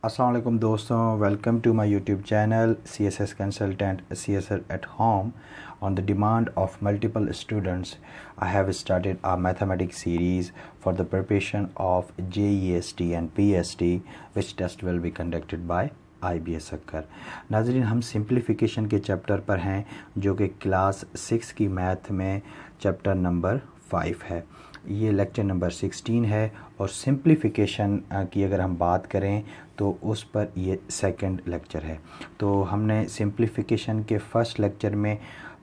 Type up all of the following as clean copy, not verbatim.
अस्सलाम वालेकुम दोस्तों, welcome to my YouTube channel CSS Consultant CSS at home. On the demand of multiple students, I have started a mathematics series for the preparation of JEST and PST, which test will be conducted by IBS सक्कर। नाज़रीन, हम simplification के chapter पर हैं जो कि class 6 की math में chapter number 5 है। ये लेक्चर नंबर 16 है और सिंप्लीफिकेशन की अगर हम बात करें तो उस पर ये सेकंड लेक्चर है। तो हमने सिंप्लीफिकेशन के फर्स्ट लेक्चर में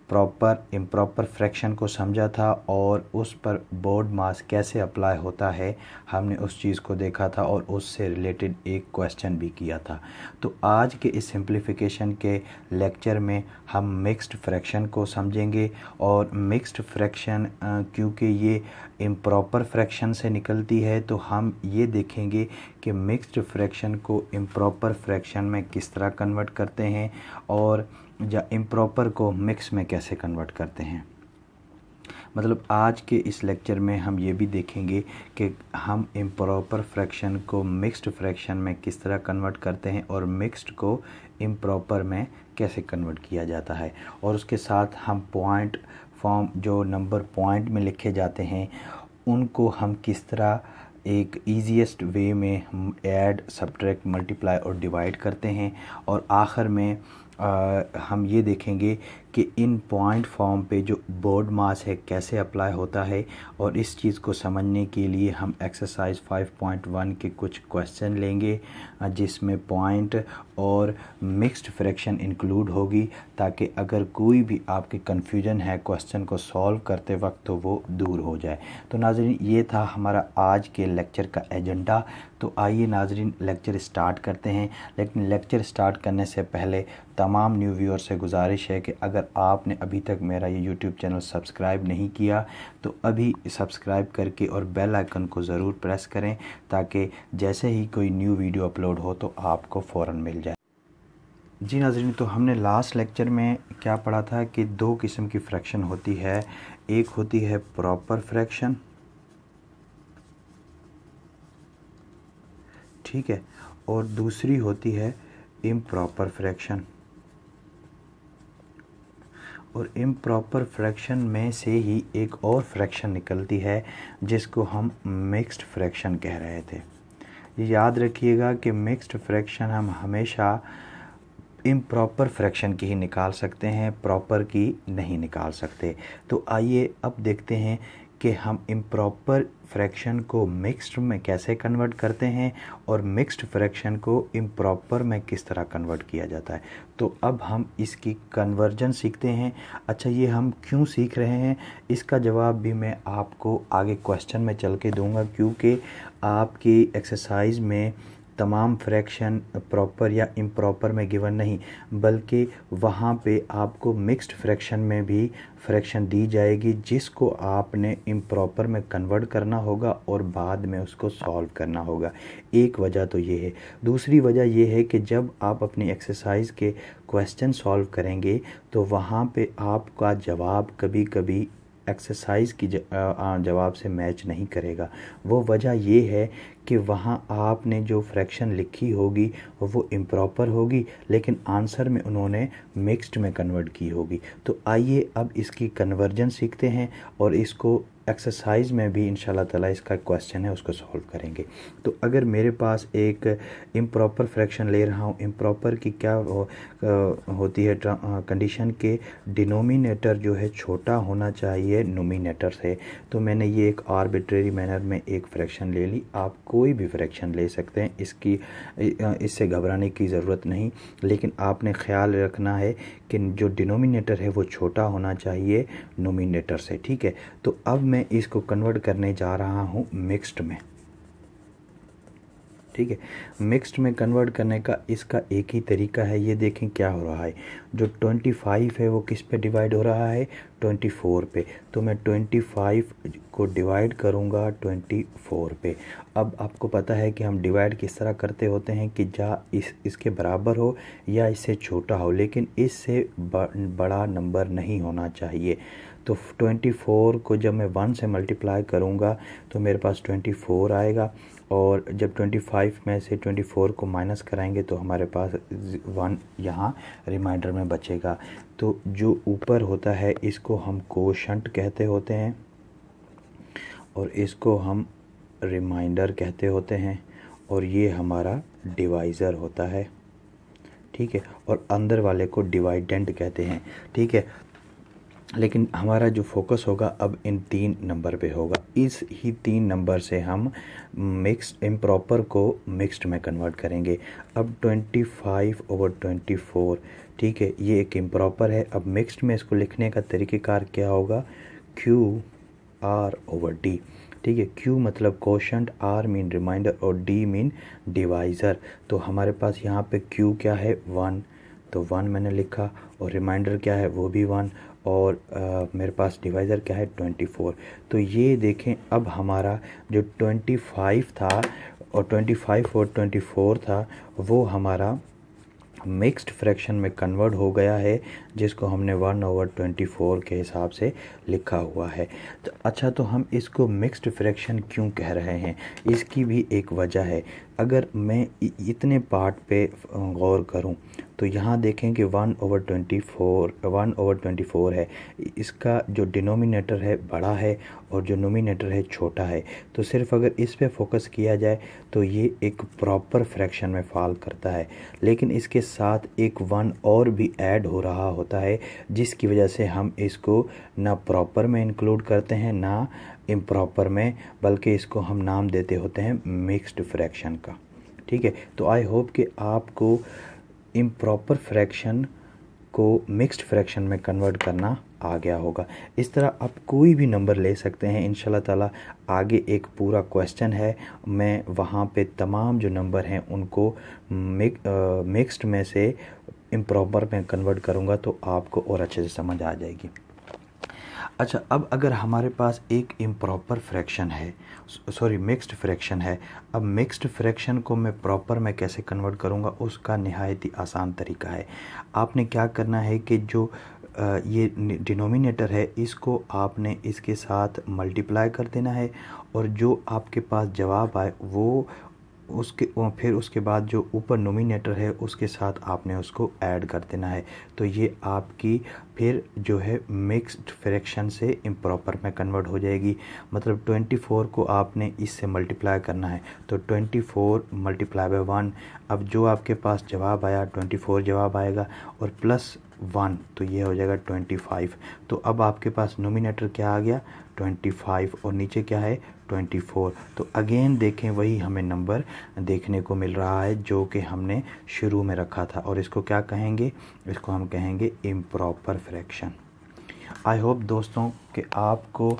प्रॉपर इम्प्रॉपर फ्रैक्शन को समझा था और उस पर बोर्ड मास कैसे अप्लाई होता है हमने उस चीज़ को देखा था और उससे रिलेटेड एक क्वेश्चन भी किया था। तो आज के इस सिंप्लीफिकेशन के लेक्चर में हम मिक्स्ड फ्रैक्शन को समझेंगे और मिक्स्ड फ्रैक्शन क्योंकि ये इम्प्रॉपर फ्रैक्शन से निकलती है तो हम ये देखेंगे कि मिक्स्ड फ्रैक्शन को इम्प्रॉपर फ्रैक्शन में किस तरह कन्वर्ट करते हैं और या इम्प्रॉपर को मिक्स में कैसे कन्वर्ट करते हैं। मतलब आज के इस लेक्चर में हम ये भी देखेंगे कि हम इम्प्रॉपर फ्रैक्शन को मिक्स्ड फ्रैक्शन में किस तरह कन्वर्ट करते हैं और मिक्स्ड को इम्प्रॉपर में कैसे कन्वर्ट किया जाता है, और उसके साथ हम पॉइंट फॉर्म जो नंबर पॉइंट में लिखे जाते हैं उनको हम किस तरह एक ईजीएस्ट वे में ऐड सब्ट्रैक्ट मल्टीप्लाई और डिवाइड करते हैं। और आखिर में हम ये देखेंगे कि इन पॉइंट फॉर्म पे जो बोर्ड मास है कैसे अप्लाई होता है, और इस चीज़ को समझने के लिए हम एक्सरसाइज 5.1 के कुछ क्वेश्चन लेंगे जिसमें पॉइंट और मिक्स्ड फ्रैक्शन इंक्लूड होगी, ताकि अगर कोई भी आपके कन्फ्यूजन है क्वेश्चन को सॉल्व करते वक्त तो वो दूर हो जाए। तो नाज़रीन, ये था हमारा आज के लेक्चर का एजेंडा। तो आइए नाज़रीन लेक्चर स्टार्ट करते हैं। लेकिन लेक्चर स्टार्ट करने से पहले तमाम न्यू व्यूअर से गुजारिश है कि अगर आपने अभी तक मेरा ये यूट्यूब चैनल सब्सक्राइब नहीं किया तो अभी सब्सक्राइब करके और बेल आइकन को ज़रूर प्रेस करें ताकि जैसे ही कोई न्यू वीडियो अपलोड हो तो आपको फ़ौरन मिल जाए। जी नाज़रीन, तो हमने लास्ट लेक्चर में क्या पढ़ा था कि दो किस्म की फ्रैक्शन होती है। एक होती है प्रॉपर फ्रैक्शन, ठीक है, और दूसरी होती है इम्प्रॉपर फ्रैक्शन। और इम्प्रॉपर फ्रैक्शन में से ही एक और फ्रैक्शन निकलती है जिसको हम मिक्स्ड फ्रैक्शन कह रहे थे। ये याद रखिएगा कि मिक्स्ड फ्रैक्शन हम हमेशा इम्प्रॉपर फ्रैक्शन की ही निकाल सकते हैं, प्रॉपर की नहीं निकाल सकते। तो आइए अब देखते हैं कि हम इम्प्रॉपर फ्रैक्शन को मिक्स्ड में कैसे कन्वर्ट करते हैं और मिक्स्ड फ्रैक्शन को इम्प्रॉपर में किस तरह कन्वर्ट किया जाता है। तो अब हम इसकी कन्वर्जन सीखते हैं। अच्छा, ये हम क्यों सीख रहे हैं इसका जवाब भी मैं आपको आगे क्वेश्चन में चल के दूंगा, क्योंकि आपकी एक्सरसाइज में तमाम फ्रैक्शन प्रॉपर या इम्प्रॉपर में गिवन नहीं, बल्कि वहाँ पे आपको मिक्स्ड फ्रैक्शन में भी फ्रैक्शन दी जाएगी जिसको आपने इम्प्रॉपर में कन्वर्ट करना होगा और बाद में उसको सॉल्व करना होगा। एक वजह तो ये है। दूसरी वजह ये है कि जब आप अपनी एक्सरसाइज के क्वेश्चन सॉल्व करेंगे तो वहाँ पे आपका जवाब कभी कभी एक्सरसाइज की जवाब से मैच नहीं करेगा। वो वजह ये है कि वहाँ आपने जो फ्रैक्शन लिखी होगी वो इम्प्रॉपर होगी लेकिन आंसर में उन्होंने मिक्स्ड में कन्वर्ट की होगी। तो आइए अब इसकी कन्वर्जन सीखते हैं और इसको एक्सरसाइज में भी इंशाल्लाह ताला इसका क्वेश्चन है उसको सॉल्व करेंगे। तो अगर मेरे पास एक इम्प्रॉपर फ्रैक्शन ले रहा हूँ, इम्प्रॉपर की क्या होती है कंडीशन के डिनोमिनेटर जो है छोटा होना चाहिए नोमिनेटर से। तो मैंने ये एक आर्बिट्रेरी मैनर में एक फ्रैक्शन ले ली। आप कोई भी फ्रैक्शन ले सकते हैं, इससे घबराने की ज़रूरत नहीं, लेकिन आपने ख्याल रखना है कि जो डिनोमिनेटर है वो छोटा होना चाहिए नोमिनेटर से, ठीक है। तो अब मैं इसको कन्वर्ट करने जा रहा हूँ मिक्स्ड में, ठीक है। मिक्स्ड में कन्वर्ट करने का इसका एक ही तरीका है। ये देखें क्या हो रहा है, जो 25 है वो किस पे डिवाइड हो रहा है, 24 पे। तो मैं 25 को डिवाइड करूँगा 24 पे। अब आपको पता है कि हम डिवाइड किस तरह करते होते हैं कि इसके बराबर हो या इससे छोटा हो, लेकिन इससे बड़ा नंबर नहीं होना चाहिए। तो 24 को जब मैं 1 से मल्टीप्लाई करूँगा तो मेरे पास 24 आएगा, और जब 25 में से 24 को माइनस कराएंगे तो हमारे पास 1 यहाँ रिमाइंडर में बचेगा। तो जो ऊपर होता है इसको हम कोशंट कहते होते हैं और इसको हम रिमाइंडर कहते होते हैं, और ये हमारा डिवाइज़र होता है, ठीक है, और अंदर वाले को डिवाइडेंट कहते हैं, ठीक है। लेकिन हमारा जो फोकस होगा अब इन 3 नंबर पे होगा। इस ही 3 नंबर से हम मिक्स्ड इम्प्रॉपर को मिक्स्ड में कन्वर्ट करेंगे। अब 25/24, ठीक है, ये एक इम्प्रॉपर है। अब मिक्स्ड में इसको लिखने का तरीक़ेकार क्या होगा, QR/D, ठीक है। Q मतलब कोशंट, R मीन रिमाइंडर और D मीन डिवाइज़र। तो हमारे पास यहाँ पे Q क्या है, 1, तो 1 मैंने लिखा, और रिमाइंडर क्या है वो भी 1, और मेरे पास डिवाइज़र क्या है 24। तो ये देखें अब हमारा जो 25 था और 25 और 24 था वो हमारा मिक्स्ड फ्रैक्शन में कन्वर्ट हो गया है, जिसको हमने 1/24 के हिसाब से लिखा हुआ है। तो अच्छा, तो हम इसको मिक्स्ड फ्रैक्शन क्यों कह रहे हैं, इसकी भी एक वजह है। अगर मैं इतने पार्ट पे गौर करूं तो यहाँ देखें कि 1/24 है, इसका जो डिनोमिनेटर है बड़ा है और जो नोमिनेटर है छोटा है। तो सिर्फ अगर इस पे फोकस किया जाए तो ये एक प्रॉपर फ्रैक्शन में फॉल करता है, लेकिन इसके साथ एक 1 और भी ऐड हो रहा होता है, जिसकी वजह से हम इसको ना प्रॉपर में इंक्लूड करते हैं ना इम्प्रॉपर में, बल्कि इसको हम नाम देते होते हैं मिक्स्ड फ्रैक्शन का, ठीक है। तो आई होप कि आपको इम्प्रॉपर फ्रैक्शन को मिक्स्ड फ्रैक्शन में कन्वर्ट करना आ गया होगा। इस तरह आप कोई भी नंबर ले सकते हैं इंशाल्लाह ताला। आगे एक पूरा क्वेश्चन है, मैं वहाँ पे तमाम जो नंबर हैं उनको मिक्स्ड में से इम्प्रॉपर में कन्वर्ट करूँगा तो आपको और अच्छे से समझ आ जाएगी। अच्छा, अब अगर हमारे पास एक इम्प्रॉपर फ्रैक्शन है, सॉरी मिक्स्ड फ्रैक्शन है, अब मिक्स्ड फ्रैक्शन को मैं प्रॉपर में कैसे कन्वर्ट करूँगा, उसका निहायत ही आसान तरीका है। आपने क्या करना है कि जो ये डिनोमिनेटर है इसको आपने इसके साथ मल्टीप्लाई कर देना है, और जो आपके पास जवाब आए वो फिर उसके बाद जो ऊपर नोमिनेटर है उसके साथ आपने उसको ऐड कर देना है। तो ये आपकी फिर जो है मिक्स्ड फ्रैक्शन से इम्प्रॉपर में कन्वर्ट हो जाएगी। मतलब 24 को आपने इससे मल्टीप्लाई करना है, तो 24 × 1, अब जो आपके पास जवाब आया 24 जवाब आएगा, और प्लस 1 तो ये हो जाएगा 25। तो अब आपके पास नोमिनेटर क्या आ गया 25 और नीचे क्या है 24। तो अगेन देखें वही हमें नंबर देखने को मिल रहा है जो कि हमने शुरू में रखा था, और इसको क्या कहेंगे, इसको हम कहेंगे इम्प्रॉपर फ्रैक्शन। आई होप दोस्तों कि आपको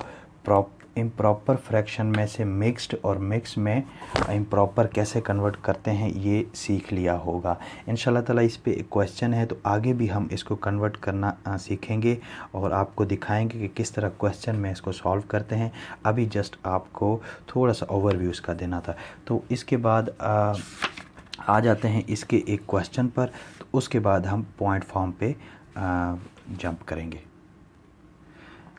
इम्प्रॉपर फ्रैक्शन में से मिक्स्ड और मिक्स में इम्प्रॉपर कैसे कन्वर्ट करते हैं ये सीख लिया होगा। इंशाल्लाह ताला इस पे एक क्वेश्चन है तो आगे भी हम इसको कन्वर्ट करना सीखेंगे और आपको दिखाएंगे कि किस तरह क्वेश्चन में इसको सॉल्व करते हैं। अभी जस्ट आपको थोड़ा सा ओवरव्यू इसका देना था। तो इसके बाद आ जाते हैं इसके एक क्वेश्चन पर, तो उसके बाद हम पॉइंट फॉर्म पे जंप करेंगे।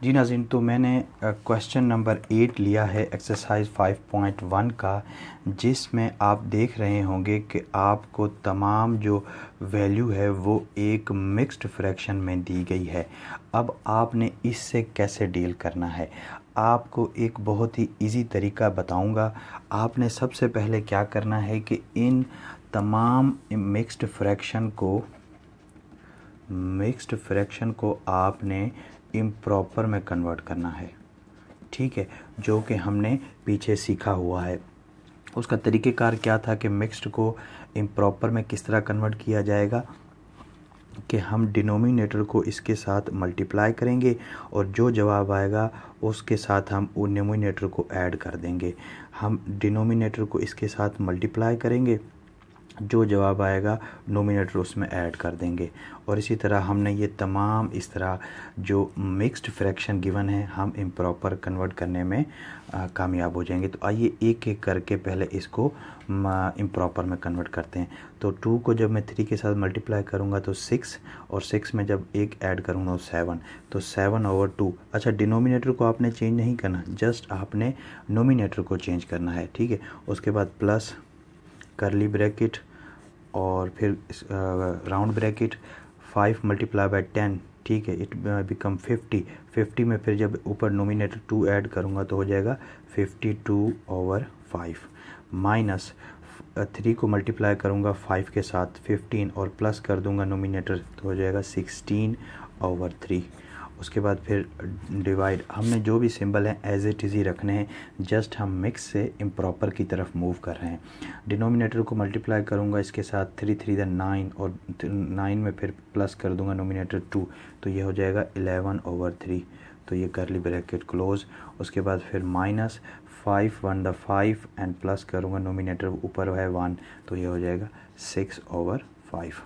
जी नाज़रीन, तो मैंने क्वेश्चन नंबर 8 लिया है एक्सरसाइज 5.1 का, जिसमें आप देख रहे होंगे कि आपको तमाम जो वैल्यू है वो एक मिक्स्ड फ्रैक्शन में दी गई है। अब आपने इससे कैसे डील करना है, आपको एक बहुत ही इजी तरीका बताऊंगा। आपने सबसे पहले क्या करना है कि इन तमाम मिक्स्ड फ्रैक्शन को आपने इम्प्रॉपर में कन्वर्ट करना है, ठीक है, जो कि हमने पीछे सीखा हुआ है। उसका तरीक़ेकार क्या था कि मिक्स्ड को इम्प्रॉपर में किस तरह कन्वर्ट किया जाएगा कि हम डिनोमिनेटर को इसके साथ मल्टीप्लाई करेंगे और जो जवाब आएगा उसके साथ हम वो नोमिनेटर को ऐड कर देंगे। हम डिनोमिनेटर को इसके साथ मल्टीप्लाई करेंगे जो जवाब आएगा नोमिनेटर उसमें ऐड कर देंगे। और इसी तरह हमने ये तमाम इस तरह जो मिक्स्ड फ्रैक्शन गिवन है हम इम्प्रॉपर कन्वर्ट करने में कामयाब हो जाएंगे। तो आइए एक एक करके पहले इसको इम्प्रॉपर में कन्वर्ट करते हैं। तो 2 को जब मैं 3 के साथ मल्टीप्लाई करूँगा तो 6, और 6 में जब एक ऐड करूँगा तो 7, तो 7/2। अच्छा, डिनोमिनेटर को आपने चेंज नहीं करना, जस्ट आपने नोमिनेटर को चेंज करना है, ठीक है। उसके बाद प्लस करली ब्रैकेट और फिर राउंड ब्रैकेट 5 × 10, ठीक है, इट बिकम 50 में फिर जब ऊपर नोमिनेटर 2 ऐड करूँगा तो हो जाएगा 52/5 माइनस 3 को मल्टीप्लाई करूँगा 5 के साथ 15 और प्लस कर दूँगा नोमिनेटर तो हो जाएगा 16/3। उसके बाद फिर डिवाइड, हमने जो भी सिंबल हैं एज इट इज़ ही रखने हैं, जस्ट हम मिक्स से इम्प्रॉपर की तरफ मूव कर रहे हैं। डिनोमिनेटर को मल्टीप्लाई करूँगा इसके साथ 3 3 9 और 9 में फिर प्लस कर दूँगा नोमिनेटर 2 तो ये हो जाएगा 11/3। तो ये करली ब्रैकेट क्लोज। उसके बाद फिर माइनस 5 1 5 एंड प्लस करूँगा नोमिनेटर ऊपर है 1 तो ये हो जाएगा 6/5।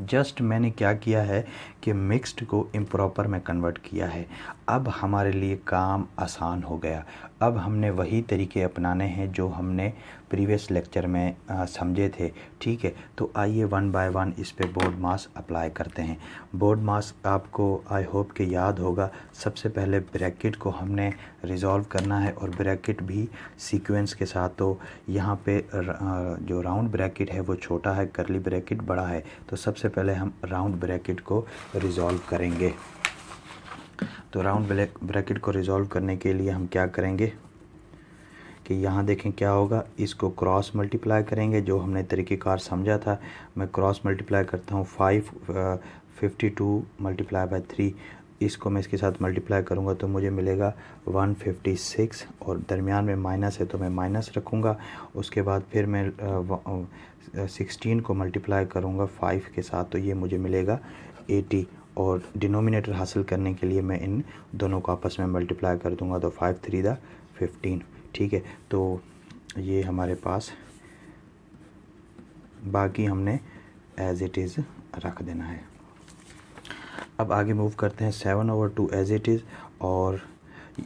जस्ट मैंने क्या किया है कि मिक्स्ड को इम्प्रॉपर में कन्वर्ट किया है। अब हमारे लिए काम आसान हो गया। अब हमने वही तरीके अपनाने हैं जो हमने प्रीवियस लेक्चर में समझे थे, ठीक है। तो आइए 1 बाय 1 इस पे बोर्ड मास अप्लाई करते हैं। बोर्ड मास आपको आई होप कि याद होगा। सबसे पहले ब्रैकेट को हमने रिजॉल्व करना है और ब्रैकेट भी सीक्वेंस के साथ। तो यहाँ पे जो राउंड ब्रैकेट है वो छोटा है, करली ब्रैकेट बड़ा है, तो सबसे पहले हम राउंड ब्रैकेट को रिजॉल्व करेंगे। तो राउंड ब्रैकेट को रिजॉल्व करने के लिए हम क्या करेंगे कि यहाँ देखें क्या होगा, इसको क्रॉस मल्टीप्लाई करेंगे जो हमने तरीक़ेकार समझा था। मैं क्रॉस मल्टीप्लाई करता हूँ 52 × 3, इसको मैं इसके साथ मल्टीप्लाई करूँगा तो मुझे मिलेगा 156 और दरमियान में माइनस है तो मैं माइनस रखूँगा। उसके बाद फिर मैं 16 को मल्टीप्लाई करूँगा 5 के साथ तो ये मुझे मिलेगा 80 और डिनोमिनेटर हासिल करने के लिए मैं इन दोनों को आपस में मल्टीप्लाई कर दूँगा तो 5 3 15, ठीक है। तो ये हमारे पास बाकी हमने एज इट इज़ रख देना है। अब आगे मूव करते हैं 7/2 एज इट इज़, और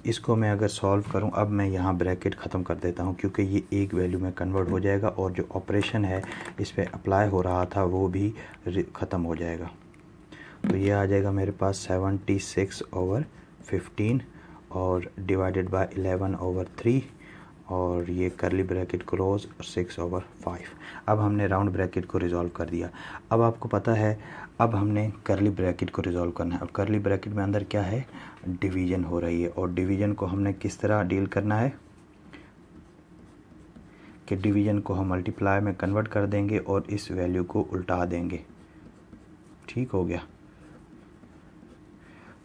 इसको मैं अगर सॉल्व करूं, अब मैं यहाँ ब्रैकेट ख़त्म कर देता हूं क्योंकि ये एक वैल्यू में कन्वर्ट हो जाएगा और जो ऑपरेशन है इस पे अप्लाई हो रहा था वो भी ख़त्म हो जाएगा। तो ये आ जाएगा मेरे पास 76/15 और डिवाइडेड बाय 11/3 और ये करली ब्रैकेट क्लोज और 6/5। अब हमने राउंड ब्रैकेट को रिजॉल्व कर दिया। अब आपको पता है अब हमने करली ब्रैकेट को रिजॉल्व करना है। अब करली ब्रैकेट में अंदर क्या है, डिवीज़न हो रही है और डिवीज़न को हमने किस तरह डील करना है कि डिवीज़न को हम मल्टीप्लाई में कन्वर्ट कर देंगे और इस वैल्यू को उल्टा देंगे, ठीक हो गया।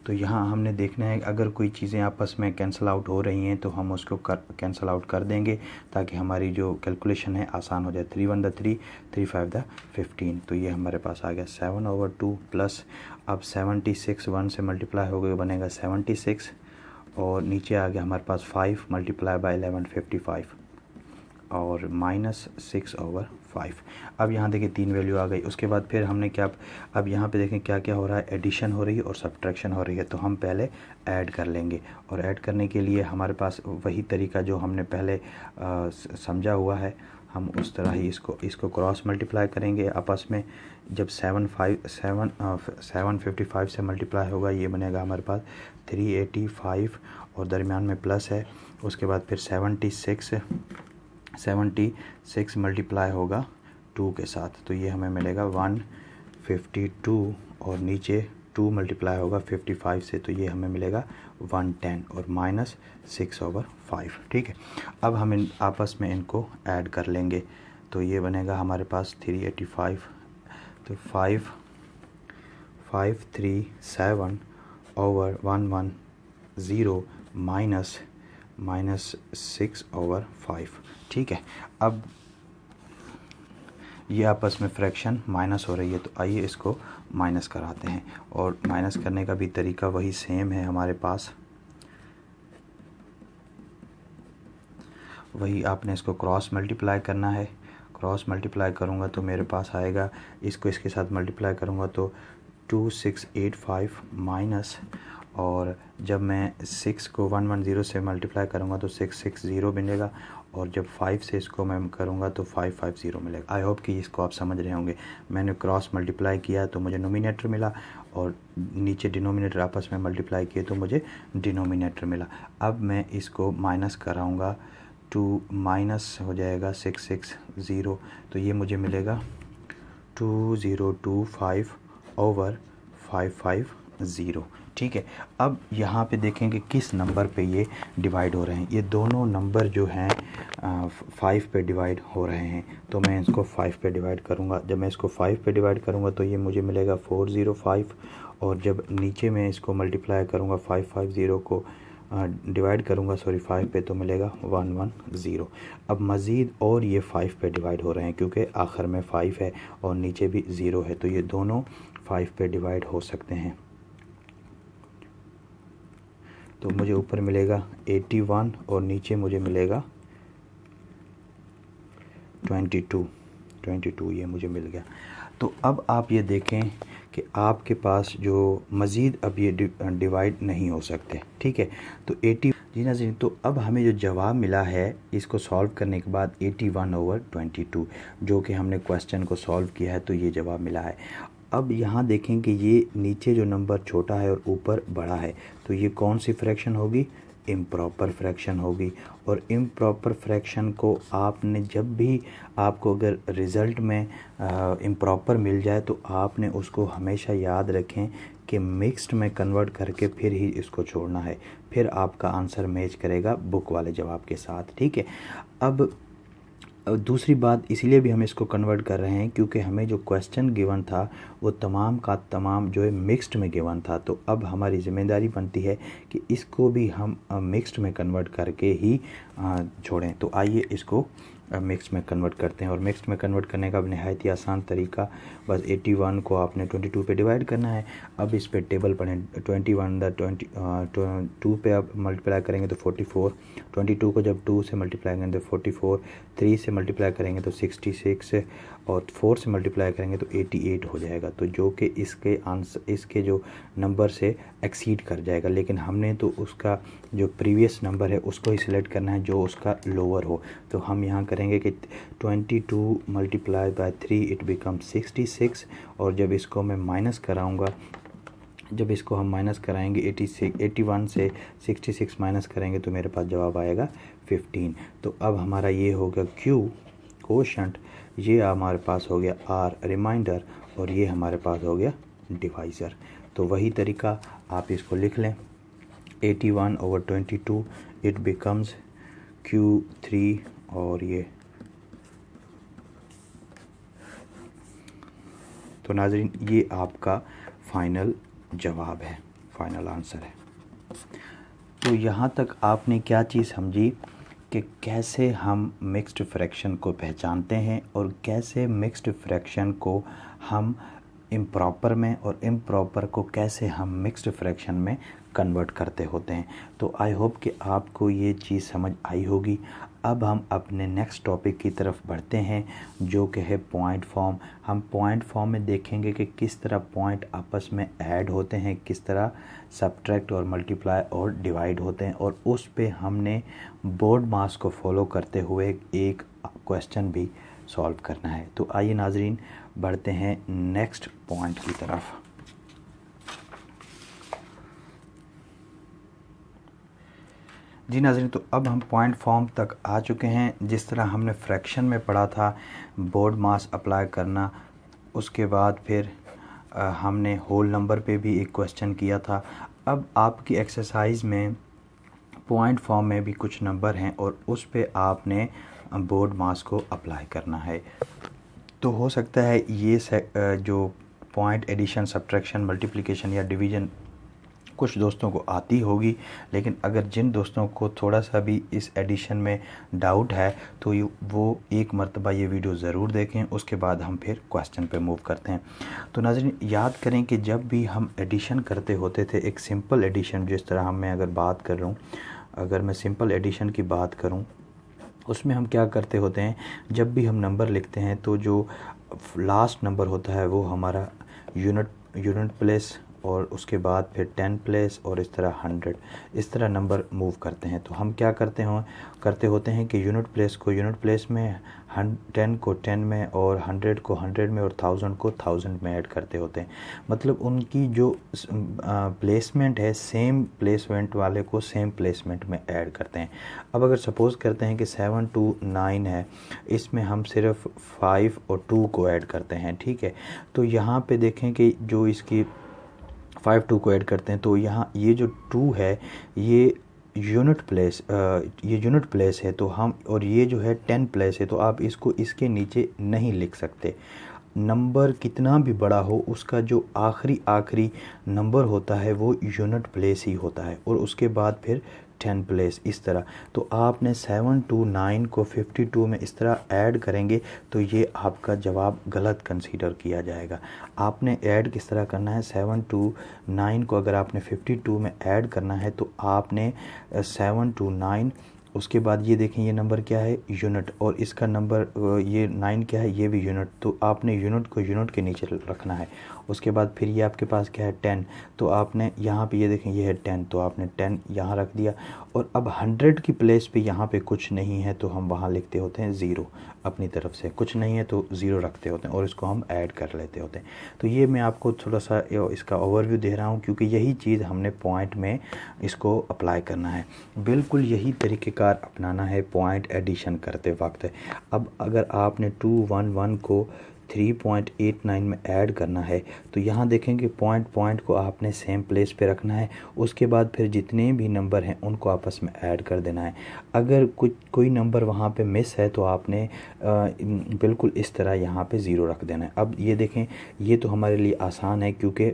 तो यहाँ हमने देखना है अगर कोई चीज़ें आपस में कैंसिल आउट हो रही हैं तो हम उसको कैंसिल आउट कर देंगे ताकि हमारी जो कैलकुलेशन है आसान हो जाए। 3 1 3 3 5 15, तो ये हमारे पास आ गया 7/2 प्लस अब 76 1 से मल्टीप्लाई हो गया बनेगा 76 और नीचे आ गया हमारे पास 5 × 11 55 और माइनस 6/5। अब यहाँ देखिए 3 वैल्यू आ गई। उसके बाद फिर हमने क्या, अब यहाँ पे देखें क्या क्या हो रहा है, एडिशन हो रही है और सब्ट्रैक्शन हो रही है। तो हम पहले ऐड कर लेंगे और ऐड करने के लिए हमारे पास वही तरीका जो हमने पहले समझा हुआ है, हम उस तरह ही इसको क्रॉस मल्टीप्लाई करेंगे आपस में। जब 755 से मल्टीप्लाई होगा ये बनेगा हमारे पास 385 और दरमियान में प्लस है। उसके बाद फिर 76 मल्टीप्लाई होगा 2 के साथ तो ये हमें मिलेगा 152 और नीचे 2 मल्टीप्लाई होगा 55 से तो ये हमें मिलेगा 110 और माइनस 6/5, ठीक है। अब हम इन आपस में इनको ऐड कर लेंगे तो ये बनेगा हमारे पास 385 तो 537/110 माइनस 6/5, ठीक है। अब ये आपस में फ्रैक्शन माइनस हो रही है तो आइए इसको माइनस कराते हैं और माइनस करने का भी तरीका वही सेम है हमारे पास। वही आपने इसको क्रॉस मल्टीप्लाई करना है। क्रॉस मल्टीप्लाई करूँगा तो मेरे पास आएगा, इसको इसके साथ मल्टीप्लाई करूँगा तो 2685 माइनस, और जब मैं 6 को 110 से मल्टीप्लाई करूँगा तो 660 मिलेगा, और जब 5 से इसको मैं करूँगा तो 550 मिलेगा। आई होप कि इसको आप समझ रहे होंगे। मैंने क्रॉस मल्टीप्लाई किया तो मुझे नोमिनेटर मिला, और नीचे डिनोमिनेटर आपस में मल्टीप्लाई किए तो मुझे डिनोमिनेटर मिला। अब मैं इसको माइनस कराऊँगा, 2 माइनस हो जाएगा 660, तो ये मुझे मिलेगा 2025 ओवर 550। ठीक है, अब यहाँ पे देखेंगे किस नंबर पे ये डिवाइड हो रहे हैं। ये दोनों नंबर जो हैं 5 पे डिवाइड हो रहे हैं, तो मैं इसको 5 पे डिवाइड करूँगा। जब मैं इसको 5 पे डिवाइड करूँगा तो ये मुझे मिलेगा 405, और जब नीचे मैं इसको मल्टीप्लाई करूँगा 550 को डिवाइड करूँगा 5 पे तो मिलेगा 110। अब मज़ीद और ये 5 पे डिवाइड हो रहे हैं क्योंकि आखिर में 5 है और नीचे भी 0 है, तो ये दोनों 5 पे डिवाइड हो सकते हैं। तो मुझे ऊपर मिलेगा 81 और नीचे मुझे मिलेगा 22, ये मुझे मिल गया। तो अब आप ये देखें कि आपके पास जो मज़ीद अब ये डिवाइड नहीं हो सकते। ठीक है, तो 80 जी नाज़रीन, तो अब हमें जो जवाब मिला है इसको सॉल्व करने के बाद 81 ओवर 22, जो कि हमने क्वेश्चन को सॉल्व किया है, तो ये जवाब मिला है। अब यहाँ देखें कि ये नीचे जो नंबर छोटा है और ऊपर बड़ा है, तो ये कौन सी फ्रैक्शन होगी? इम्प्रॉपर फ्रैक्शन होगी। और इम्प्रॉपर फ्रैक्शन को आपने जब भी आपको अगर रिज़ल्ट में इम्प्रॉपर मिल जाए तो आपने उसको हमेशा याद रखें कि मिक्स्ड में कन्वर्ट करके फिर ही इसको छोड़ना है, फिर आपका आंसर मैच करेगा बुक वाले जवाब के साथ। ठीक है, अब दूसरी बात इसलिए भी हम इसको कन्वर्ट कर रहे हैं क्योंकि हमें जो क्वेश्चन गिवन था वो तमाम का तमाम जो है मिक्स्ड में गिवन था, तो अब हमारी ज़िम्मेदारी बनती है कि इसको भी हम मिक्स्ड में कन्वर्ट करके ही छोड़ें। तो आइए इसको मिक्स में कन्वर्ट करते हैं। और मिक्स में कन्वर्ट करने का नहायत ही आसान तरीका, बस 81 को आपने 22 पे डिवाइड करना है। अब इस पे टेबल पढ़ें, 2 पे आप मल्टीप्लाई करेंगे तो 44, 22 को जब 2 से मल्टीप्लाई करेंगे तो 44, 3 से मल्टीप्लाई करेंगे तो 66, और 4 से मल्टीप्लाई करेंगे तो 88 हो जाएगा, तो जो कि इसके आंसर इसके जो नंबर से एक्सीड कर जाएगा। लेकिन हमने तो उसका जो प्रीवियस नंबर है उसको ही सिलेक्ट करना है जो उसका लोअर हो। तो हम यहाँ करेंगे कि 22 मल्टीप्लाई बाय 3 इट बिकम 66, और जब इसको मैं माइनस कराऊँगा, जब इसको हम माइनस कराएंगे 81 से 66 माइनस करेंगे तो मेरे पास जवाब आएगा 15। तो अब हमारा ये हो गया Q कोशंट, ये हमारे पास हो गया R रिमाइंडर, और ये हमारे पास हो गया डिवाइज़र। तो वही तरीका आप इसको लिख लें, 81 ओवर 22 इट बिकम्स Q3, और ये तो नाज़रीन ये आपका फाइनल जवाब है, फाइनल आंसर है। तो यहाँ तक आपने क्या चीज़ समझी कि कैसे हम मिक्स्ड फ्रैक्शन को पहचानते हैं और कैसे मिक्स्ड फ्रैक्शन को हम इम्प्रॉपर में और इम्प्रॉपर को कैसे हम मिक्स्ड फ्रैक्शन में कन्वर्ट करते होते हैं। तो आई होप कि आपको ये चीज़ समझ आई होगी। अब हम अपने नेक्स्ट टॉपिक की तरफ बढ़ते हैं जो कि है पॉइंट फॉर्म। हम पॉइंट फॉर्म में देखेंगे कि किस तरह पॉइंट आपस में ऐड होते हैं, किस तरह सब्ट्रैक्ट और मल्टीप्लाई और डिवाइड होते हैं, और उस पे हमने बोर्ड मास को फॉलो करते हुए एक क्वेश्चन भी सॉल्व करना है। तो आइए नाजरीन बढ़ते हैं नेक्स्ट पॉइंट की तरफ। जी नाज़रीन, तो अब हम पॉइंट फॉर्म तक आ चुके हैं। जिस तरह हमने फ्रैक्शन में पढ़ा था बोर्ड मास अप्लाई करना, उसके बाद फिर हमने होल नंबर पे भी एक क्वेश्चन किया था। अब आपकी एक्सरसाइज में पॉइंट फॉर्म में भी कुछ नंबर हैं और उस पे आपने बोर्ड मास को अप्लाई करना है। तो हो सकता है ये जो पॉइंट एडिशन, सब्ट्रैक्शन, मल्टीप्लिकेशन या डिवीज़न कुछ दोस्तों को आती होगी, लेकिन अगर जिन दोस्तों को थोड़ा सा भी इस एडिशन में डाउट है तो वो एक मरतबा ये वीडियो ज़रूर देखें, उसके बाद हम फिर क्वेश्चन पे मूव करते हैं। तो नाज़रीन याद करें कि जब भी हम एडिशन करते होते थे, एक सिंपल एडिशन, जिस तरह मैं अगर बात कर रहा हूँ, अगर मैं सिंपल एडिशन की बात करूँ उसमें हम क्या करते होते हैं, जब भी हम नंबर लिखते हैं तो जो लास्ट नंबर होता है वो हमारा यूनिट प्लेस, और उसके बाद फिर 10 प्लेस, और इस तरह 100, इस तरह नंबर मूव करते हैं। तो हम क्या करते होते हैं कि यूनिट प्लेस को यूनिट प्लेस में, 10 को 10 में, और 100 को 100 में, और 1000 को 1000 में ऐड करते होते हैं। मतलब उनकी जो प्लेसमेंट है, सेम प्लेसमेंट वाले को सेम प्लेसमेंट में ऐड करते हैं। अब अगर सपोज़ करते हैं कि 7 to 9 है, इसमें हम सिर्फ 5 और 2 को ऐड करते हैं, ठीक है। तो यहाँ पे देखें कि जो इसकी 5 2 को ऐड करते हैं, तो यहाँ ये जो 2 है ये यूनिट प्लेस है, तो हम, और ये जो है 10 प्लेस है, तो आप इसको इसके नीचे नहीं लिख सकते। नंबर कितना भी बड़ा हो, उसका जो आखिरी नंबर होता है वो यूनिट प्लेस ही होता है, और उसके बाद फिर 10 प्लेस, इस तरह। तो आपने 7 to 9 को 52 में इस तरह ऐड करेंगे तो ये आपका जवाब गलत कंसीडर किया जाएगा। आपने ऐड किस तरह करना है, 7 to 9 को अगर आपने 52 में ऐड करना है तो आपने 7 to 9, उसके बाद ये देखें ये नंबर क्या है, यूनिट, और इसका नंबर ये 9 क्या है, ये भी यूनिट, तो आपने यूनिट को यूनिट के नीचे रखना है। उसके बाद फिर ये आपके पास क्या है, 10, तो आपने यहाँ पे ये देखें ये है 10, तो आपने 10 यहाँ रख दिया। और अब 100 की प्लेस पे यहाँ पे कुछ नहीं है तो हम वहाँ लिखते होते हैं 0, अपनी तरफ से कुछ नहीं है तो 0 रखते होते हैं, और इसको हम ऐड कर लेते होते हैं। तो ये मैं आपको थोड़ा सा इसका ओवरव्यू दे रहा हूँ, क्योंकि यही चीज़ हमने पॉइंट में इसको अप्लाई करना है। बिल्कुल यही तरीक़ेकार अपनाना है पॉइंट एडिशन करते वक्त। अब अगर आपने 211 को 3.89 में ऐड करना है, तो यहाँ देखेंगे पॉइंट को आपने सेम प्लेस पे रखना है। उसके बाद फिर जितने भी नंबर हैं उनको आपस में ऐड कर देना है। अगर कोई नंबर वहाँ पे मिस है तो आपने बिल्कुल इस तरह यहाँ पे 0 रख देना है। अब ये देखें, ये तो हमारे लिए आसान है, क्योंकि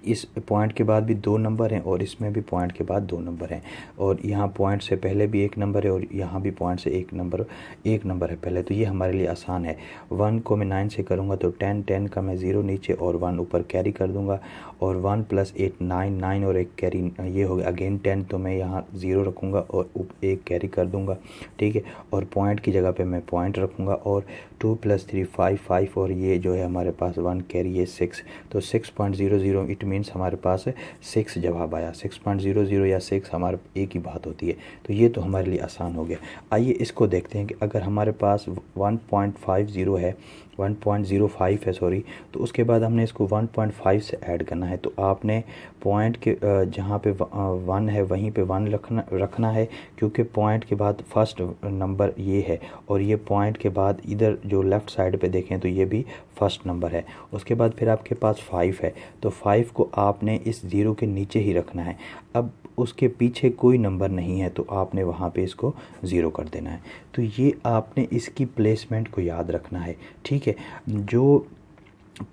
इस पॉइंट के बाद भी 2 नंबर हैं, और इसमें भी पॉइंट के बाद 2 नंबर हैं, और यहाँ पॉइंट से पहले भी 1 नंबर है, और यहाँ भी पॉइंट से एक नंबर है पहले, तो ये हमारे लिए आसान है। 1 को मैं 9 से करूँगा तो 10 का मैं 0 नीचे और 1 ऊपर कैरी कर दूँगा, और 1 + 8 9 और एक कैरी, ये हो गया अगेन 10, तो मैं यहाँ 0 रखूँगा और एक कैरी कर दूँगा, ठीक है। और पॉइंट की जगह पे मैं पॉइंट रखूँगा, और 2 + 3 5, और ये जो है हमारे पास 1 कैरी है 6, तो 6.00 इट मीन्स हमारे पास 6 जवाब आया। 6.00 या 6 हमारे एक ही बात होती है। तो ये तो हमारे लिए आसान हो गया। आइए इसको देखते हैं कि अगर हमारे पास 1.50 है, 1.05 है सॉरी, तो उसके बाद हमने इसको 1.5 से ऐड करना है। तो आपने पॉइंट के जहाँ पे 1 है वहीं पे 1 रखना है, क्योंकि पॉइंट के बाद फर्स्ट नंबर ये है, और ये पॉइंट के बाद इधर जो लेफ़्ट साइड पे देखें तो ये भी फर्स्ट नंबर है। उसके बाद फिर आपके पास 5 है, तो 5 को आपने इस 0 के नीचे ही रखना है। अब उसके पीछे कोई नंबर नहीं है तो आपने वहाँ पे इसको 0 कर देना है। तो ये आपने इसकी प्लेसमेंट को याद रखना है, ठीक है। जो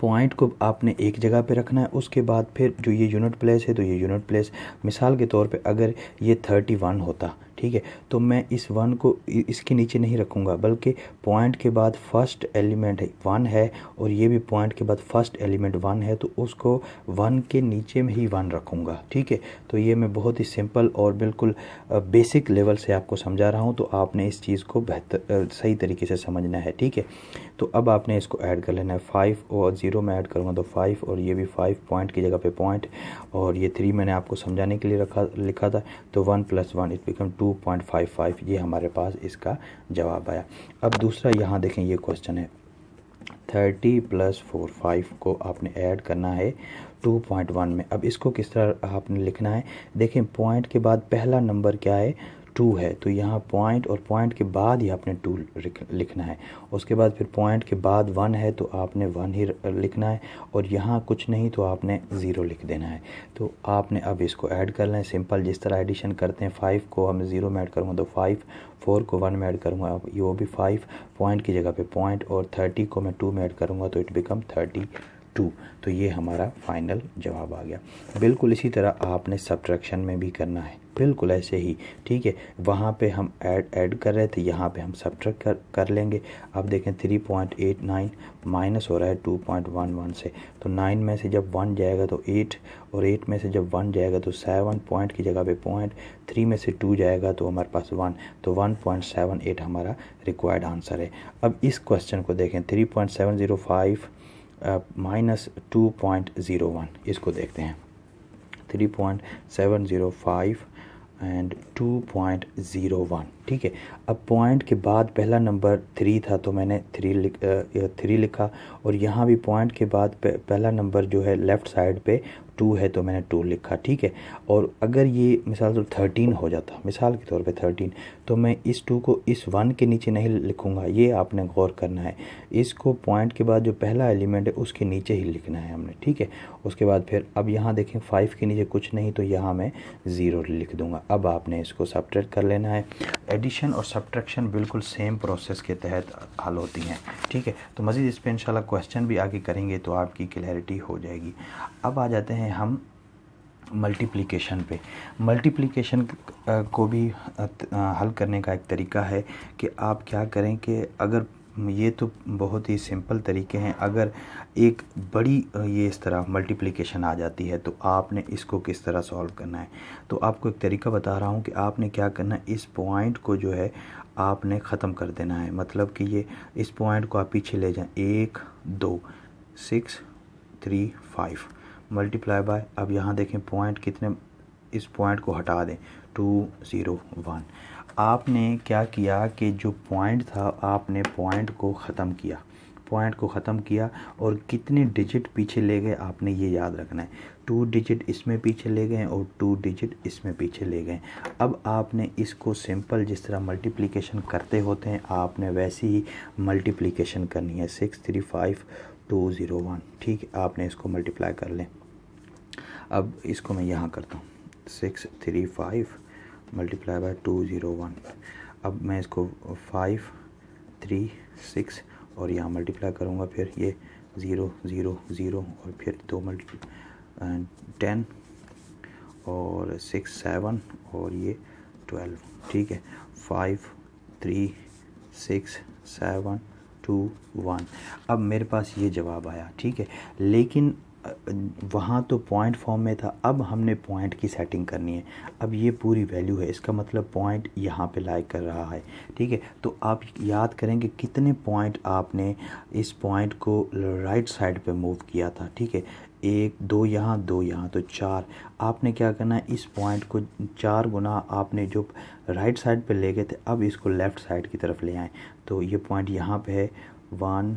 पॉइंट को आपने एक जगह पे रखना है, उसके बाद फिर जो ये यूनिट प्लेस है तो ये यूनिट प्लेस, मिसाल के तौर पे अगर ये 31 होता, ठीक है, तो मैं इस 1 को इसके नीचे नहीं रखूँगा, बल्कि पॉइंट के बाद फर्स्ट एलिमेंट 1 है, और ये भी पॉइंट के बाद फर्स्ट एलिमेंट 1 है, तो उसको 1 के नीचे में ही 1 रखूँगा, ठीक है। तो ये मैं बहुत ही सिंपल और बिल्कुल बेसिक लेवल से आपको समझा रहा हूँ, तो आपने इस चीज़ को बेहतर सही तरीके से समझना है, ठीक है। तो अब आपने इसको ऐड कर लेना है। 5 और 0 में ऐड करूँगा तो 5, और ये भी 5 पॉइंट की जगह पे पॉइंट, और ये 3 मैंने आपको समझाने के लिए लिखा था, तो 1 + 1 इट बिकम 2.55, ये हमारे पास इसका जवाब आया। अब दूसरा यहाँ देखें, ये क्वेश्चन है 30 + 4 5 को आपने ऐड करना है 2.1 में। अब इसको किस तरह आपने लिखना है, देखें पॉइंट के बाद पहला नंबर क्या है, 2 है, तो यहाँ पॉइंट और पॉइंट के बाद ही आपने 2 लिखना है। उसके बाद फिर पॉइंट के बाद 1 है तो आपने 1 ही लिखना है, और यहाँ कुछ नहीं तो आपने 0 लिख देना है। तो आपने अब इसको ऐड कर लें सिंपल, जिस तरह एडिशन करते हैं। 5 को हम 0 में ऐड करूँगा तो 5, 4 को 1 में ऐड करूँगा, अब ये वो भी 5 पॉइंट की जगह पे पॉइंट, और 30 को मैं 2 में ऐड करूँगा तो इट बिकम 32। 2। तो ये हमारा फाइनल जवाब आ गया। बिल्कुल इसी तरह आपने सब्ट्रैक्शन में भी करना है, बिल्कुल ऐसे ही, ठीक है। वहाँ पे हम ऐड कर रहे थे, यहाँ पे हम सब्ट्रैक्ट कर लेंगे। अब देखें 3.89 माइनस हो रहा है 2.11 से, तो 9 में से जब 1 जाएगा तो 8, और 8 में से जब 1 जाएगा तो 7, पॉइंट की जगह पे पॉइंट, 3 में से 2 जाएगा तो हमारे पास 1, तो 1.78 हमारा रिक्वायर्ड आंसर है। अब इस क्वेश्चन को देखें, 3.705 माइनस 2.01, इसको देखते हैं। 3.705 एंड 2.01, ठीक है। अब पॉइंट के बाद पहला नंबर 3 था तो मैंने 3 लिखा, और यहाँ भी पॉइंट के बाद पहला नंबर जो है लेफ़्ट साइड पे 2 है तो मैंने 2 लिखा, ठीक है। और अगर ये मिसाल तो 13 हो जाता, मिसाल के तौर पे 13, तो मैं इस 2 को इस 1 के नीचे नहीं लिखूँगा, ये आपने गौर करना है। इसको पॉइंट के बाद जो पहला एलिमेंट है उसके नीचे ही लिखना है हमने, ठीक है। उसके बाद फिर अब यहाँ देखें 5 के नीचे कुछ नहीं, तो यहाँ मैं 0 लिख दूँगा। अब आपने इसको सब्ट्रैक्ट कर लेना है। एडिशन और सब्ट्रैक्शन बिल्कुल सेम प्रोसेस के तहत हल होती हैं, ठीक है। तो मज़ीद इस पर इंशाल्लाह क्वेश्चन भी आगे करेंगे तो आपकी क्लैरिटी हो जाएगी। अब आ जाते हैं हम मल्टीप्लिकेशन पे। मल्टीप्लिकेशन को भी हल करने का एक तरीका है कि आप क्या करें कि अगर ये तो बहुत ही सिंपल तरीके हैं, अगर एक बड़ी ये इस तरह मल्टीप्लिकेशन आ जाती है तो आपने इसको किस तरह सॉल्व करना है। तो आपको एक तरीका बता रहा हूँ कि आपने क्या करना है, इस पॉइंट को जो है आपने ख़त्म कर देना है। मतलब कि ये इस पॉइंट को आप पीछे ले जाएं, 1 2 6 3 5 मल्टीप्लाई बाय, अब यहाँ देखें पॉइंट कितने, इस पॉइंट को हटा दें, 2 0 1। आपने क्या किया कि जो पॉइंट था आपने पॉइंट को ख़त्म किया, पॉइंट को ख़त्म किया, और कितने डिजिट पीछे ले गए आपने ये याद रखना है। 2 डिजिट इसमें पीछे ले गए और 2 डिजिट इसमें पीछे ले गए। अब आपने इसको सिंपल जिस तरह मल्टीप्लिकेशन करते होते हैं आपने वैसी ही मल्टीप्लिकेशन करनी है। 6 3 5 2 0 1, ठीक है। आपने इसको मल्टीप्लाई कर लें। अब इसको मैं यहाँ करता हूँ, 6 3 5 मल्टीप्लाई बाय 2 0 1। अब मैं इसको 5 3 6 और यहाँ मल्टीप्लाई करूँगा, फिर ये 0 0 0 और फिर 2 मल्टीप्लाई 10 और 6 7 और ये 12, ठीक है। 5 3 6 7 2 1। अब मेरे पास ये जवाब आया, ठीक है। लेकिन वहाँ तो पॉइंट फॉर्म में था, अब हमने पॉइंट की सेटिंग करनी है। अब ये पूरी वैल्यू है, इसका मतलब पॉइंट यहाँ पे लाई कर रहा है, ठीक है। तो आप याद करेंगे कितने पॉइंट आपने इस पॉइंट को राइट साइड पे मूव किया था, ठीक है। 1 2 यहाँ 2 यहाँ, तो 4। आपने क्या करना है, इस पॉइंट को 4 गुना आपने जो राइट साइड पे ले गए थे अब इसको लेफ़्ट साइड की तरफ ले आए। तो ये पॉइंट यहाँ पे है 1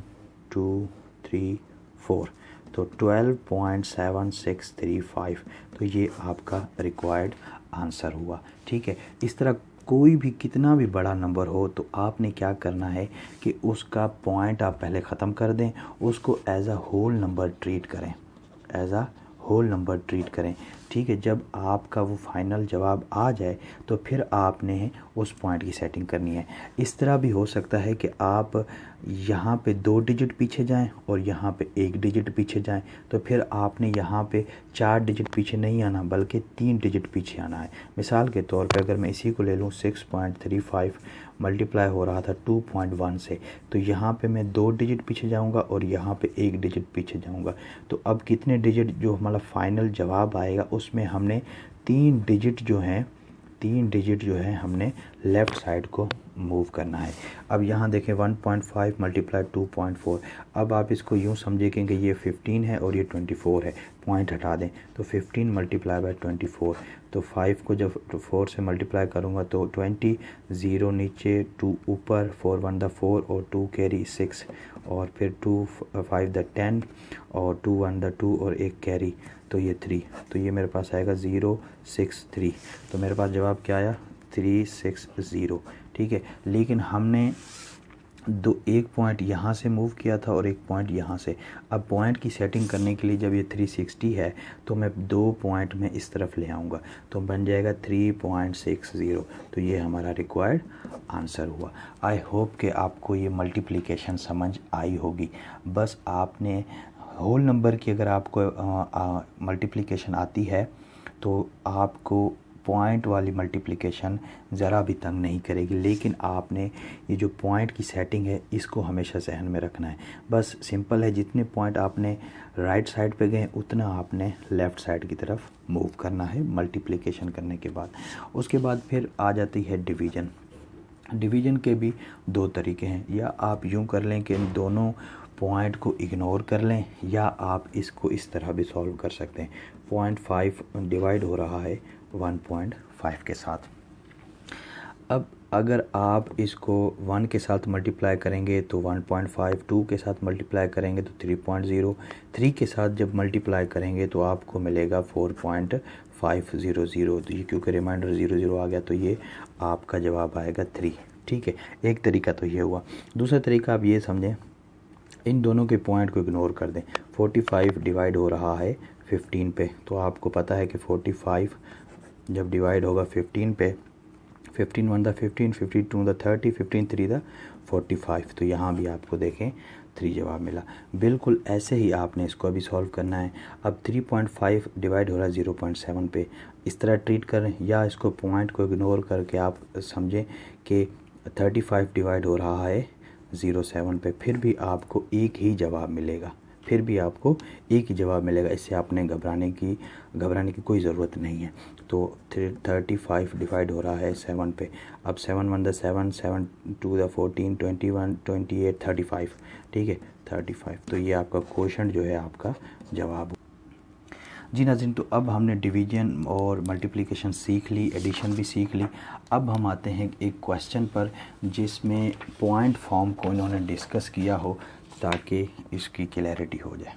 2 3 4, तो 12.7635, तो ये आपका रिक्वायर्ड आंसर हुआ, ठीक है। इस तरह कोई भी कितना भी बड़ा नंबर हो तो आपने क्या करना है कि उसका पॉइंट आप पहले ख़त्म कर दें, उसको as a whole number treat करें, as a whole number treat करें, ठीक है। जब आपका वो फाइनल जवाब आ जाए तो फिर आपने उस पॉइंट की सेटिंग करनी है। इस तरह भी हो सकता है कि आप यहाँ पे 2 डिजिट पीछे जाएं और यहाँ पे 1 डिजिट पीछे जाएं, तो फिर आपने यहाँ पे 4 डिजिट पीछे नहीं आना बल्कि 3 डिजिट पीछे आना है। मिसाल के तौर पे अगर मैं इसी को ले लूँ, 6.35 मल्टीप्लाई हो रहा था 2.1 से, तो यहाँ पे मैं 2 डिजिट पीछे जाऊँगा और यहाँ पे 1 डिजिट पीछे जाऊँगा। तो अब कितने डिजिट जो हमारा फाइनल जवाब आएगा उसमें हमने 3 डिजिट जो है हमने लेफ़्ट साइड को मूव करना है। अब यहाँ देखें 1.5 मल्टीप्लाई 2.4। अब आप इसको यूँ समझेंगे कि ये 15 है और ये 24 है, पॉइंट हटा दें तो 15 मल्टीप्लाई बाय 24, तो 5 को जब 4 से मल्टीप्लाई करूँगा तो 20, 0 नीचे 2 ऊपर, 4 1 द 4 और 2 कैरी 6 और फिर 2 5 द 10 और 2 1 द 2 और 1 कैरी, तो ये 3, तो ये मेरे पास आएगा 0 6 3। तो मेरे पास जवाब क्या आया, 360, ठीक है। लेकिन हमने एक पॉइंट यहाँ से मूव किया था और एक पॉइंट यहाँ से। अब पॉइंट की सेटिंग करने के लिए जब ये 360 है तो मैं 2 पॉइंट में इस तरफ ले आऊँगा तो बन जाएगा 3.60, तो ये हमारा रिक्वायर्ड आंसर हुआ। आई होप कि आपको ये मल्टीप्लिकेशन समझ आई होगी। बस आपने होल नंबर की अगर आपको मल्टीप्लिकेशन आती है तो आपको पॉइंट वाली मल्टीप्लिकेशन ज़रा भी तंग नहीं करेगी, लेकिन आपने ये जो पॉइंट की सेटिंग है इसको हमेशा जहन में रखना है। बस सिंपल है, जितने पॉइंट आपने राइट साइड पे गए उतना आपने लेफ़्ट साइड की तरफ मूव करना है मल्टीप्लिकेशन करने के बाद। उसके बाद फिर आ जाती है डिवीज़न। डिवीज़न के भी दो तरीके हैं, या आप यूँ कर लें कि इन दोनों पॉइंट को इग्नोर कर लें, या आप इसको इस तरह भी सॉल्व कर सकते हैं। 0.5 डिवाइड हो रहा है 1.5 के साथ। अब अगर आप इसको 1 के साथ मल्टीप्लाई करेंगे तो 1.5, 2 के साथ मल्टीप्लाई करेंगे तो 3.0, 3 के साथ जब मल्टीप्लाई करेंगे तो आपको मिलेगा 4.500। तो ये क्योंकि रिमाइंडर 00 आ गया तो ये आपका जवाब आएगा 3। ठीक है, एक तरीका तो ये हुआ। दूसरा तरीका आप ये समझें, इन दोनों के पॉइंट को इग्नोर कर दें। 45 डिवाइड हो रहा है 15 पे, तो आपको पता है कि 45 जब डिवाइड होगा 15 पे, 15 1 द 15, 15 2 द 30, 15 3 द 45, तो यहाँ भी आपको देखें 3 जवाब मिला। बिल्कुल ऐसे ही आपने इसको अभी सॉल्व करना है। अब 3.5 डिवाइड हो रहा है 0.7 पे, इस तरह ट्रीट करें, या इसको पॉइंट को इग्नोर करके आप समझें कि 35 डिवाइड हो रहा है 0.7 पे, फिर भी आपको एक ही जवाब मिलेगा, फिर भी आपको एक ही जवाब मिलेगा। इससे आपने घबराने की कोई ज़रूरत नहीं है। तो 35 डिवाइड हो रहा है 7 पे। अब 7 1 द 7, 7 2 द 14, 21 28 35। ठीक है, 35। तो ये आपका क्वेश्चन जो है आपका जवाब। जी नाज़रीन, तो अब हमने डिवीज़न और मल्टीप्लिकेशन सीख ली, एडिशन भी सीख ली। अब हम आते हैं एक क्वेश्चन पर जिसमें पॉइंट फॉर्म को इन्होंने डिस्कस किया हो ताकि इसकी क्लैरिटी हो जाए।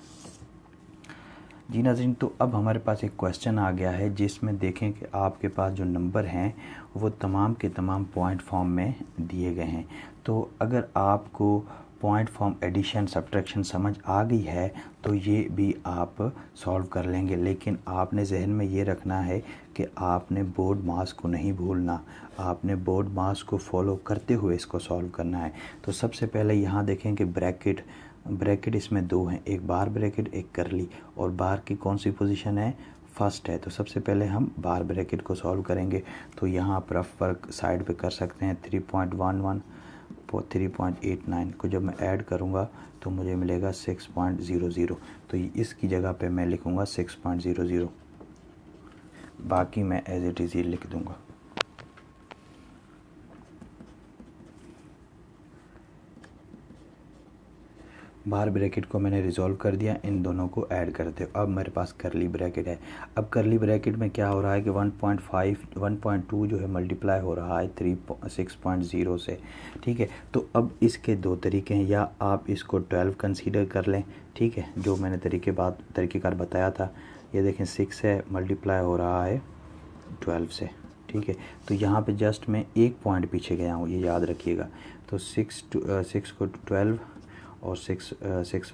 जी नाज़रीन, तो अब हमारे पास एक क्वेश्चन आ गया है जिसमें देखें कि आपके पास जो नंबर हैं वो तमाम के तमाम पॉइंट फॉर्म में दिए गए हैं। तो अगर आपको पॉइंट फॉर्म एडिशन सब्ट्रैक्शन समझ आ गई है तो ये भी आप सॉल्व कर लेंगे, लेकिन आपने जहन में ये रखना है कि आपने बोर्ड मास को नहीं भूलना, आपने बोर्ड मास को फॉलो करते हुए इसको सॉल्व करना है। तो सबसे पहले यहाँ देखें कि ब्रैकेट इसमें दो हैं, एक बार ब्रैकेट एक करली, और बार की कौन सी पोजीशन है, फर्स्ट है। तो सबसे पहले हम बार ब्रैकेट को सॉल्व करेंगे। तो यहाँ आप रफ वर्क साइड पे कर सकते हैं। 3.11 और 3.89 को जब मैं ऐड करूँगा तो मुझे मिलेगा 6.00। तो इसकी जगह पे मैं लिखूँगा 6.00, बाकी मैं एज इट इज़ लिख दूँगा। बाहर ब्रैकेट को मैंने रिजॉल्व कर दिया, इन दोनों को ऐड करते हो। अब मेरे पास करली ब्रैकेट है। अब करली ब्रैकेट में क्या हो रहा है कि 1.5 1.2 जो है मल्टीप्लाई हो रहा है 6.0 से। ठीक है, तो अब इसके दो तरीके हैं, या आप इसको 12 कंसीडर कर लें। ठीक है, जो मैंने तरीक़ेकार बताया था। ये देखें 6 है, मल्टीप्लाई हो रहा है 12 से। ठीक है, तो यहाँ पे जस्ट मैं एक पॉइंट पीछे गया हूँ, ये याद रखिएगा। तो 6 को 12 और 6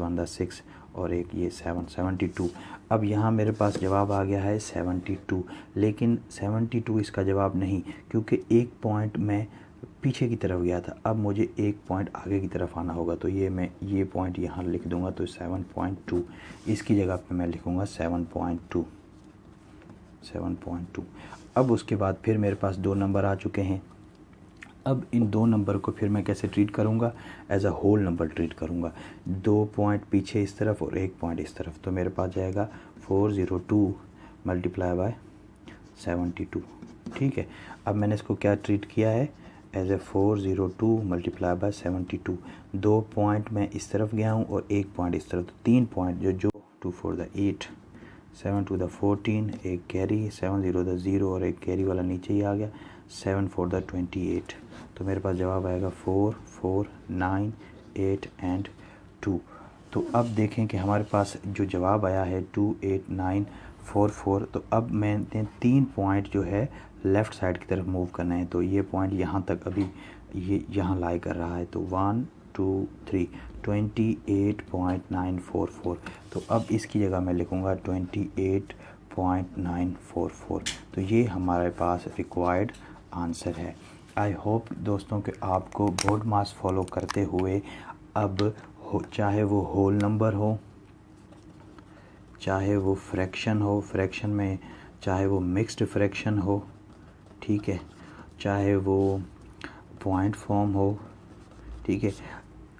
1 द 6 और एक ये 72। अब यहाँ मेरे पास जवाब आ गया है 72, लेकिन 72 इसका जवाब नहीं, क्योंकि एक पॉइंट मैं पीछे की तरफ गया था। अब मुझे एक पॉइंट आगे की तरफ आना होगा, तो मैं ये पॉइंट यहाँ लिख दूँगा। तो 7.2 इसकी जगह पे मैं लिखूँगा 7.2। अब उसके बाद फिर मेरे पास दो नंबर आ चुके हैं। अब इन दो नंबर को फिर मैं कैसे ट्रीट करूँगा, as a whole number treat करूँगा। 2 पॉइंट पीछे इस तरफ और 1 पॉइंट इस तरफ, तो मेरे पास जाएगा 402 मल्टीप्लाई बाय 72। ठीक है, अब मैंने इसको क्या ट्रीट किया है, as a 402 multiply by 72। 2 point मैं इस तरफ गया हूँ और 1 पॉइंट इस तरफ, तो 3 पॉइंट जो 2 4 द 8, 7 2 द 14, एक कैरी, 7 0 द 0 और एक कैरी वाला नीचे ही आ गया, 7 4 द 28। तो मेरे पास जवाब आएगा 4 4 9 8 एंड 2। तो अब देखें कि हमारे पास जो जवाब आया है 2 8 9 4 4। तो अब मैंने 3 पॉइंट जो है लेफ़्ट साइड की तरफ मूव करना है। तो ये पॉइंट यहाँ तक अभी ये यहाँ लाई कर रहा है। तो 1 2 3 28.944। तो अब इसकी जगह मैं लिखूँगा 28.944। तो ये हमारे पास रिक्वायर्ड आंसर है। आई होप दोस्तों कि आपको बोर्ड मास फॉलो करते हुए अब चाहे वो होल नंबर हो चाहे वो फ्रैक्शन हो, फ्रैक्शन में चाहे वो मिक्स्ड फ्रैक्शन हो, ठीक है, चाहे वो पॉइंट फॉर्म हो, ठीक है।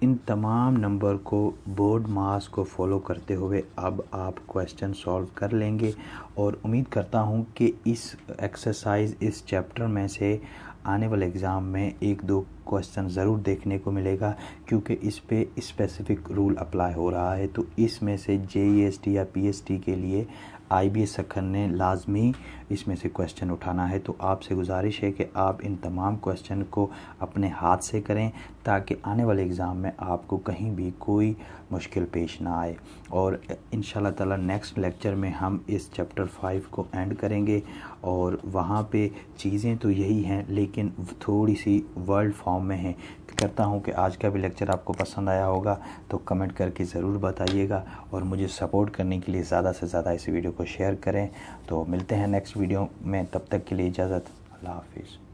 इन तमाम नंबर को बोर्ड मास को फॉलो करते हुए अब आप क्वेश्चन सॉल्व कर लेंगे और उम्मीद करता हूँ कि इस एक्सरसाइज, इस चैप्टर में से आने वाले एग्ज़ाम में 1-2 क्वेश्चन ज़रूर देखने को मिलेगा, क्योंकि इस पे स्पेसिफ़िक रूल अप्लाई हो रहा है। तो इसमें से JEST या PST के लिए IBS सखन ने लाजमी इसमें से क्वेश्चन उठाना है। तो आपसे गुजारिश है कि आप इन तमाम क्वेश्चन को अपने हाथ से करें, ताकि आने वाले एग्ज़ाम में आपको कहीं भी कोई मुश्किल पेश ना आए। और इंशाल्लाह ताला नेक्स्ट लेक्चर में हम इस चैप्टर 5 को एंड करेंगे और वहाँ पे चीज़ें तो यही हैं, लेकिन थोड़ी सी वर्ल्ड फॉर्म में हैं। करता हूँ कि आज का भी लेक्चर आपको पसंद आया होगा, तो कमेंट करके ज़रूर बताइएगा और मुझे सपोर्ट करने के लिए ज़्यादा से ज़्यादा इस वीडियो को शेयर करें। तो मिलते हैं नेक्स्ट वीडियो में, तब तक के लिए इजाज़त, अल्लाह हाफिज़।